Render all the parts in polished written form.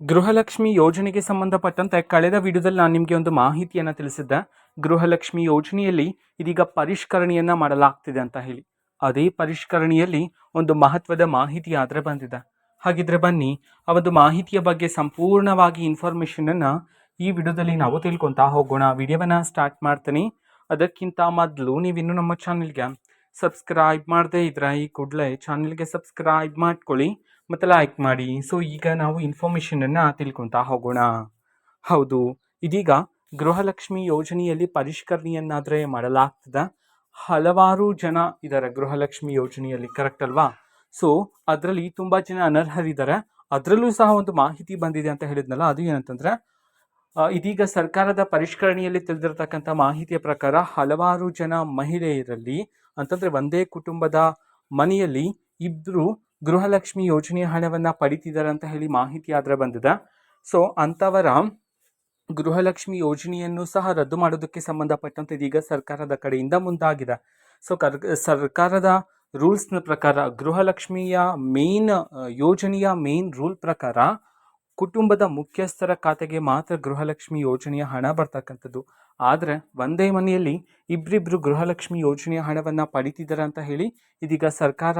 ಗೃಹಲಕ್ಷ್ಮಿ ಯೋಜನೆಗೆ ಸಂಬಂಧಪಟ್ಟಂತೆ ಕಳೆದ ವಿಡಿಯೋದಲ್ಲಿ ನಾನು ನಿಮಗೆ ಒಂದು ಮಾಹಿತಿಯನ್ನು ತಿಳಿಸಿದ್ದೆ. ಗೃಹಲಕ್ಷ್ಮಿ ಯೋಜನೆಯಲ್ಲಿ ಇದೀಗ ಪರಿಷ್ಕರಣೆಯನ್ನು ಮಾಡಲಾಗ್ತಿದೆ ಅಂತ ಹೇಳಿ. ಅದೇ ಪರಿಷ್ಕರಣೆಯಲ್ಲಿ ಒಂದು ಮಹತ್ವದ ಮಾಹಿತಿ ಆದರೆ ಬಂದಿದೆ. ಹಾಗಿದ್ರೆ ಬನ್ನಿ ಆ ಒಂದು ಮಾಹಿತಿಯ ಬಗ್ಗೆ ಸಂಪೂರ್ಣವಾಗಿ ಇನ್ಫಾರ್ಮೇಷನನ್ನು ಈ ವಿಡಿಯೋದಲ್ಲಿ ನಾವು ತಿಳ್ಕೊತಾ ಹೋಗೋಣ. ವಿಡಿಯೋವನ್ನು ಸ್ಟಾರ್ಟ್ ಮಾಡ್ತೀನಿ. ಅದಕ್ಕಿಂತ ಮೊದಲು ನೀವಿನ್ನೂ ನಮ್ಮ ಚಾನಲ್ಗೆ ಸಬ್ಸ್ಕ್ರೈಬ್ ಮಾಡದೇ ಇದ್ರೆ ಈ ಕೂಡಲೇ ಚಾನಲ್ಗೆ ಸಬ್ಸ್ಕ್ರೈಬ್ ಮಾಡ್ಕೊಳ್ಳಿ ಮತ್ತು ಲೈಕ್ ಮಾಡಿ. ಸೊ ಈಗ ನಾವು ಇನ್ಫಾರ್ಮೇಷನನ್ನು ತಿಳ್ಕೊತಾ ಹೋಗೋಣ. ಹೌದು, ಇದೀಗ ಗೃಹಲಕ್ಷ್ಮಿ ಯೋಜನೆಯಲ್ಲಿ ಪರಿಷ್ಕರಣೆಯನ್ನಾದರೆ ಮಾಡಲಾಗ್ತದೆ. ಹಲವಾರು ಜನ ಇದ್ದಾರೆ ಗೃಹಲಕ್ಷ್ಮಿ ಯೋಜನೆಯಲ್ಲಿ, ಕರೆಕ್ಟ್ ಅಲ್ವಾ? ಸೊ ಅದರಲ್ಲಿ ತುಂಬ ಜನ ಅನರ್ಹರಿದ್ದಾರೆ. ಅದರಲ್ಲೂ ಸಹ ಒಂದು ಮಾಹಿತಿ ಬಂದಿದೆ ಅಂತ ಹೇಳಿದ್ನಲ್ಲ, ಅದು ಏನಂತಂದರೆ ಇದೀಗ ಸರ್ಕಾರದ ಪರಿಷ್ಕರಣೆಯಲ್ಲಿ ತಿಳಿದಿರತಕ್ಕಂಥ ಮಾಹಿತಿಯ ಪ್ರಕಾರ ಹಲವಾರು ಜನ ಮಹಿಳೆಯರಲ್ಲಿ ಅಂತಂದರೆ ಒಂದೇ ಕುಟುಂಬದ ಮನೆಯಲ್ಲಿ ಇಬ್ಬರು ಗೃಹಲಕ್ಷ್ಮಿ ಯೋಜನೆಯ ಹಣವನ್ನು ಪಡಿತಿದ್ದಾರೆ ಅಂತ ಹೇಳಿ ಮಾಹಿತಿ ಆದರೆ ಬಂದಿದೆ. ಸೊ ಅಂಥವರ ಗೃಹಲಕ್ಷ್ಮಿ ಯೋಜನೆಯನ್ನು ಸಹ ರದ್ದು ಮಾಡೋದಕ್ಕೆ ಸಂಬಂಧಪಟ್ಟಂತೆ ಇದೀಗ ಸರ್ಕಾರದ ಕಡೆಯಿಂದ ಮುಂದಾಗಿದೆ. ಸೊ ಸರ್ಕಾರದ ರೂಲ್ಸ್ನ ಪ್ರಕಾರ ಗೃಹಲಕ್ಷ್ಮಿಯ ಯೋಜನೆಯ ಮೇನ್ ರೂಲ್ ಪ್ರಕಾರ ಕುಟುಂಬದ ಮುಖ್ಯಸ್ಥರ ಖಾತೆಗೆ ಮಾತ್ರ ಗೃಹಲಕ್ಷ್ಮಿ ಯೋಜನೆಯ ಹಣ ಬರ್ತಕ್ಕಂಥದ್ದು. ಆದರೆ ಒಂದೇ ಮನೆಯಲ್ಲಿ ಇಬ್ಬರಿಬ್ಬರು ಗೃಹಲಕ್ಷ್ಮಿ ಯೋಜನೆಯ ಹಣವನ್ನು ಪಡಿತಿದ್ದಾರೆ ಅಂತ ಹೇಳಿ ಇದೀಗ ಸರ್ಕಾರ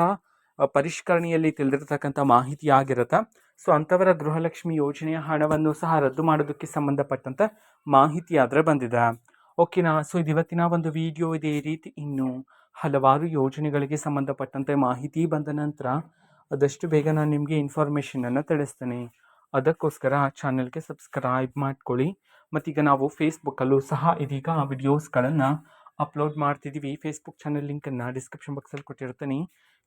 ಪರಿಷ್ಕರಣೆಯಲ್ಲಿ ತಿಳಿದಿರತಕ್ಕಂಥ ಮಾಹಿತಿ ಆಗಿರುತ್ತೆ. ಸೊ ಅಂಥವರ ಗೃಹಲಕ್ಷ್ಮಿ ಯೋಜನೆಯ ಹಣವನ್ನು ಸಹ ರದ್ದು ಮಾಡೋದಕ್ಕೆ ಸಂಬಂಧಪಟ್ಟಂಥ ಮಾಹಿತಿ ಆದರೆ ಬಂದಿದೆ. ಓಕೆನಾ? ಸೊ ಇದು ಇವತ್ತಿನ ಒಂದು ವಿಡಿಯೋ. ಇದೇ ರೀತಿ ಇನ್ನು ಹಲವಾರು ಯೋಜನೆಗಳಿಗೆ ಸಂಬಂಧಪಟ್ಟಂತೆ ಮಾಹಿತಿ ಬಂದ ನಂತರ ಆದಷ್ಟು ಬೇಗ ನಾನು ನಿಮಗೆ ಇನ್ಫಾರ್ಮೇಷನನ್ನು ತಿಳಿಸ್ತೇನೆ. ಅದಕ್ಕೋಸ್ಕರ ಚಾನಲ್ಗೆ ಸಬ್ಸ್ಕ್ರೈಬ್ ಮಾಡ್ಕೊಳ್ಳಿ. ಮತ್ತೀಗ ನಾವು ಫೇಸ್ಬುಕ್ಕಲ್ಲೂ ಸಹ ಇದೀಗ ವಿಡಿಯೋಸ್ಗಳನ್ನು ಅಪ್ಲೋಡ್ ಮಾಡ್ತಿದ್ದೀವಿ. ಫೇಸ್ಬುಕ್ ಚಾನಲ್ ಲಿಂಕನ್ನು ಡಿಸ್ಕ್ರಿಪ್ಷನ್ ಬಾಕ್ಸಲ್ಲಿ ಕೊಟ್ಟಿರ್ತೀನಿ.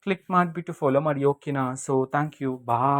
ಕ್ಲಿಕ್ ಮಾಡಿಬಿಟ್ಟು ಫಾಲೋ ಮಾಡಿ. ಓಕೆನಾ? So thank you, bye.